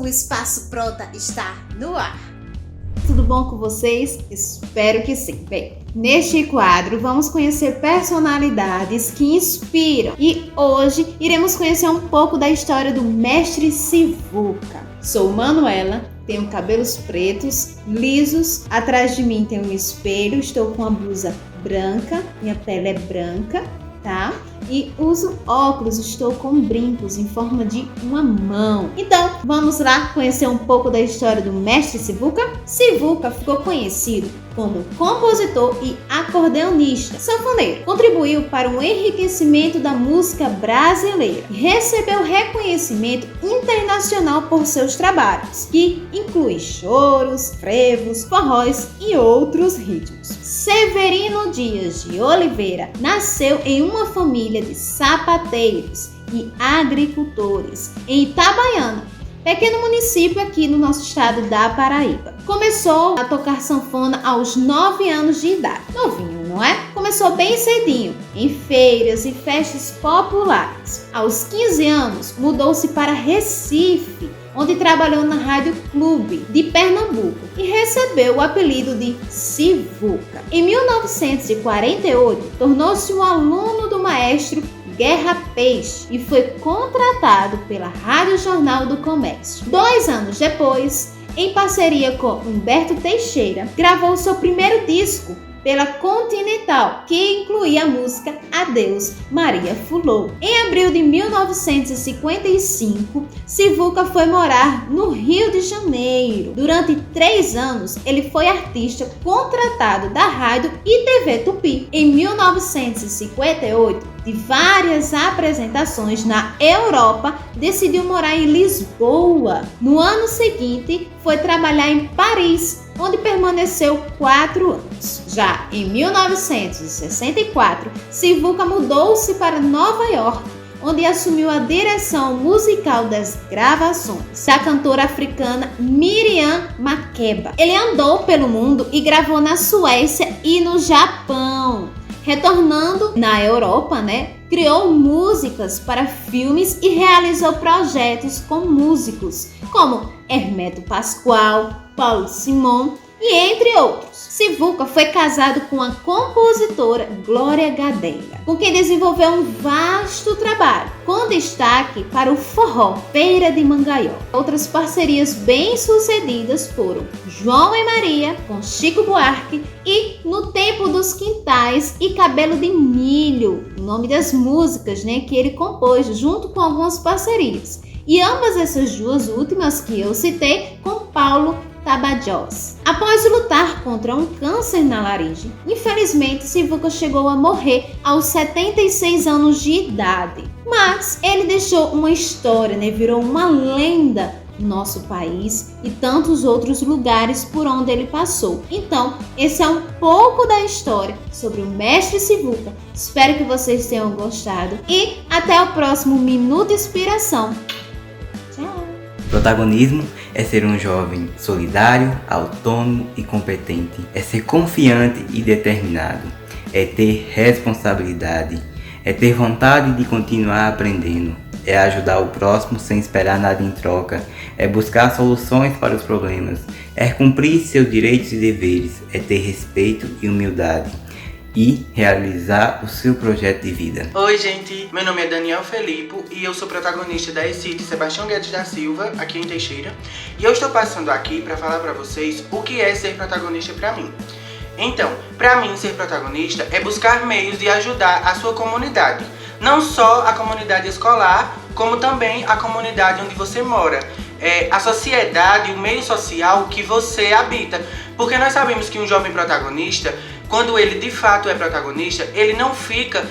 o Espaço Prota está no ar. Tudo bom com vocês? Espero que sim. Bem, neste quadro vamos conhecer personalidades que inspiram e hoje iremos conhecer um pouco da história do Mestre Sivuca. Sou Manuela, tenho cabelos pretos, lisos, atrás de mim tem um espelho, estou com a blusa branca, minha pele é branca, tá? E uso óculos, estou com brincos em forma de uma mão. Então, vamos lá conhecer um pouco da história do Mestre Sivuca? Sivuca ficou conhecido como compositor e acordeonista sanfoneiro. Contribuiu para o enriquecimento da música brasileira e recebeu reconhecimento internacional por seus trabalhos, que inclui choros, frevos, forróis e outros ritmos. Severino Dias de Oliveira nasceu em uma família de sapateiros e agricultores em Itabaiana, pequeno município aqui no nosso estado da Paraíba. Começou a tocar sanfona aos 9 anos de idade. Novinho, não é? Começou bem cedinho, em feiras e festas populares. Aos 15 anos, mudou-se para Recife, onde trabalhou na Rádio Clube de Pernambuco e recebeu o apelido de Sivuca. Em 1948, tornou-se um aluno do maestro Guerra Peixe e foi contratado pela Rádio Jornal do Comércio. 2 anos depois, em parceria com Humberto Teixeira, gravou seu primeiro disco pela Continental, que incluía a música Adeus, Maria Fulô. Em abril de 1955, Sivuca foi morar no Rio de Janeiro. Durante 3 anos, ele foi artista contratado da Rádio e TV Tupi. Em 1958, de várias apresentações na Europa, decidiu morar em Lisboa. No ano seguinte, foi trabalhar em Paris, onde permaneceu 4 anos. Já em 1964, Sivuca mudou-se para Nova York, onde assumiu a direção musical das gravações da cantora africana Miriam Makeba. Ele andou pelo mundo e gravou na Suécia e no Japão. Retornando na Europa, criou músicas para filmes e realizou projetos com músicos como Hermeto Pascoal, Paulo Simon e entre outros. Sivuca foi casado com a compositora Glória Gadelha, com quem desenvolveu um vasto trabalho, com destaque para o forró Feira de Mangaió. Outras parcerias bem-sucedidas foram João e Maria, com Chico Buarque, e No Tempo dos Quintais e Cabelo de Milho, o nome das músicas que ele compôs junto com algumas parcerias. E ambas essas duas últimas que eu citei com Paulo Tabajós. Após lutar contra um câncer na laringe, infelizmente Sivuca chegou a morrer aos 76 anos de idade. Mas ele deixou uma história, virou uma lenda no nosso país e tantos outros lugares por onde ele passou. Então, esse é um pouco da história sobre o Mestre Sivuca. Espero que vocês tenham gostado e até o próximo Minuto Inspiração. Tchau! Protagonismo é ser um jovem solidário, autônomo e competente. É ser confiante e determinado. É ter responsabilidade. É ter vontade de continuar aprendendo. É ajudar o próximo sem esperar nada em troca. É buscar soluções para os problemas. É cumprir seus direitos e deveres. É ter respeito e humildade. E realizar o seu projeto de vida. Oi gente, meu nome é Daniel Felipe e eu sou protagonista da ECIT Sebastião Guedes da Silva, aqui em Teixeira. E eu estou passando aqui para falar para vocês o que é ser protagonista para mim. Então, para mim ser protagonista é buscar meios de ajudar a sua comunidade. Não só a comunidade escolar, como também a comunidade onde você mora. A sociedade, o meio social que você habita. Porque nós sabemos que um jovem protagonista, quando ele de fato é protagonista, ele não fica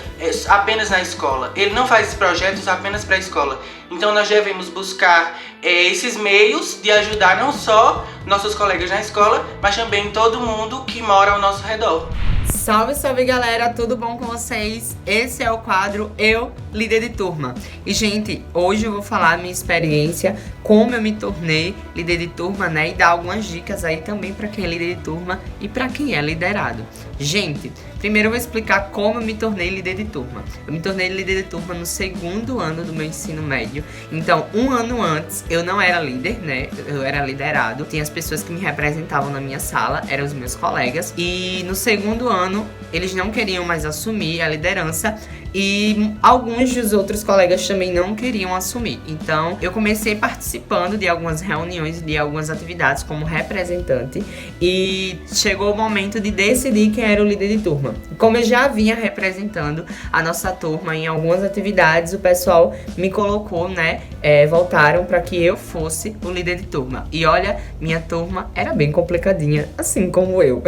apenas na escola, ele não faz projetos apenas para a escola. Então nós devemos buscar esses meios de ajudar não só nossos colegas na escola, mas também todo mundo que mora ao nosso redor. Salve, salve galera, tudo bom com vocês? Esse é o quadro Eu líder de turma. E, gente, hoje eu vou falar a minha experiência, como eu me tornei líder de turma, né? E dar algumas dicas aí também para quem é líder de turma e para quem é liderado. Gente, primeiro eu vou explicar como eu me tornei líder de turma. Eu me tornei líder de turma no 2º ano do meu ensino médio. Então, um ano antes, eu não era líder, né? Eu era liderado. Tinha as pessoas que me representavam na minha sala, eram os meus colegas. E no 2º ano, eles não queriam mais assumir a liderança. E alguns dos outros colegas também não queriam assumir. Então, eu comecei participando de algumas reuniões, de algumas atividades como representante. E chegou o momento de decidir quem era o líder de turma. Como eu já vinha representando a nossa turma em algumas atividades, o pessoal me colocou, né? Voltaram para que eu fosse o líder de turma. E olha, minha turma era bem complicadinha, assim como eu.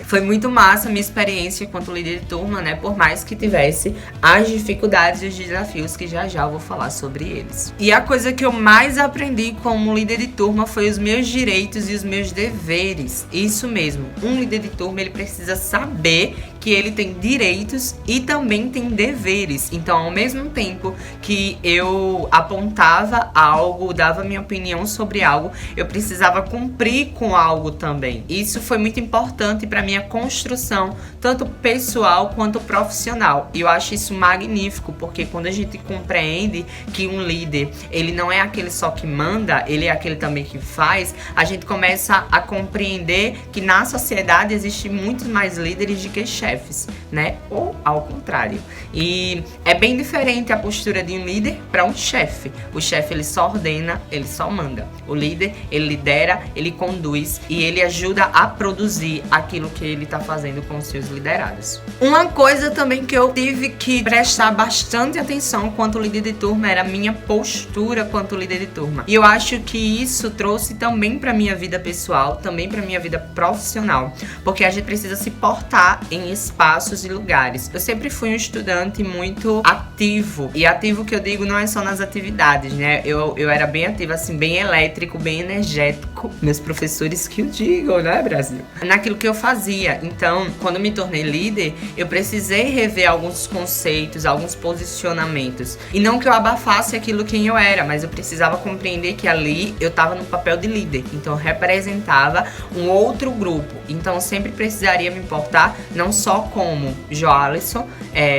Foi muito massa a minha experiência enquanto líder de turma, né? Por mais que tivesse as dificuldades e os desafios que já eu vou falar sobre eles. E a coisa que eu mais aprendi como líder de turma foi os meus direitos e os meus deveres. Isso mesmo, um líder de turma ele precisa saber que ele tem direitos e também tem deveres. Então, ao mesmo tempo que eu apontava algo, dava minha opinião sobre algo, eu precisava cumprir com algo também. Isso foi muito importante para minha construção, tanto pessoal quanto profissional. E eu acho isso magnífico, porque quando a gente compreende que um líder, ele não é aquele só que manda, ele é aquele também que faz, a gente começa a compreender que na sociedade existe muitos mais líderes do que chefes, né? Ou ao contrário. E é bem diferente a postura de um líder para um chefe. O chefe, ele só ordena, ele só manda. O líder, ele lidera, ele conduz e ele ajuda a produzir aquilo que ele tá fazendo com os seus liderados. Uma coisa também que eu tive que prestar bastante atenção quanto líder de turma era a minha postura quanto líder de turma. E eu acho que isso trouxe também para minha vida pessoal, também para minha vida profissional, porque a gente precisa se portar em espaços e lugares. Eu sempre fui um estudante muito ativo, e ativo que eu digo não é só nas atividades, né? Eu era bem ativo, assim, bem elétrico, bem energético. Meus professores que o digam, né, Brasil? Naquilo que eu fazia. Então, quando me tornei líder, eu precisei rever alguns conceitos, alguns posicionamentos. E não que eu abafasse aquilo quem eu era, mas eu precisava compreender que ali eu estava no papel de líder. Então, eu representava um outro grupo. Então, eu sempre precisaria me importar não só como Joalisson,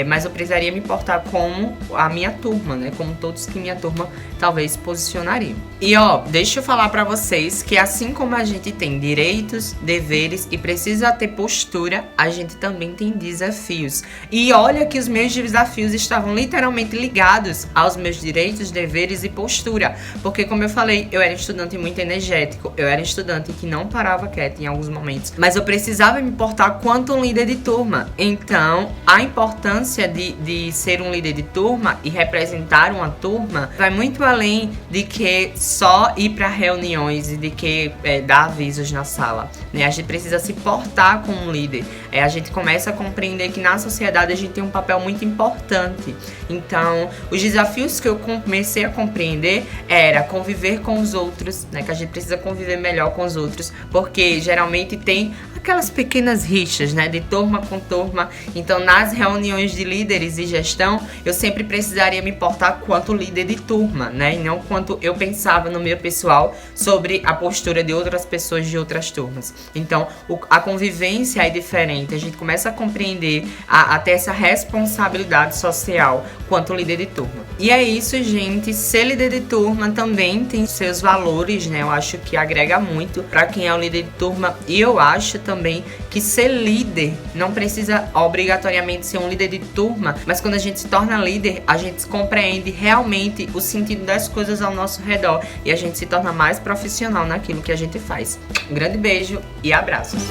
mas eu precisaria me importar como a minha turma, né? Como todos que minha turma talvez posicionariam. E deixa eu falar pra vocês que assim como a gente tem direitos, deveres e precisa ter postura, a gente também tem desafios. E olha que os meus desafios estavam literalmente ligados aos meus direitos, deveres e postura. Porque, como eu falei, eu era estudante muito energético, eu era estudante que não parava quieto em alguns momentos, mas eu precisava me importar quanto um líder de turma. Então, a importância de ser um líder de turma e representar uma turma vai muito além de que só ir para reuniões e de que dar avisos na sala, né? A gente precisa se portar como um líder. A gente começa a compreender que na sociedade a gente tem um papel muito importante. Então, os desafios que eu comecei a compreender era conviver com os outros, né? Que a gente precisa conviver melhor com os outros, porque geralmente tem aquelas pequenas rixas, né? De turma com turma. Então, nas reuniões de líderes e gestão, eu sempre precisaria me importar quanto líder de turma, né? E não quanto eu pensava no meu pessoal sobre a postura de outras pessoas de outras turmas. Então, a convivência é diferente. A gente começa a compreender, a ter essa responsabilidade social quanto líder de turma. E é isso, gente. Ser líder de turma também tem seus valores, né? Eu acho que agrega muito para quem é o líder de turma. E eu acho também que ser líder não precisa obrigatoriamente ser um líder de turma, mas quando a gente se torna líder, a gente compreende realmente o sentido das coisas ao nosso redor e a gente se torna mais profissional naquilo que a gente faz. Um grande beijo e abraços!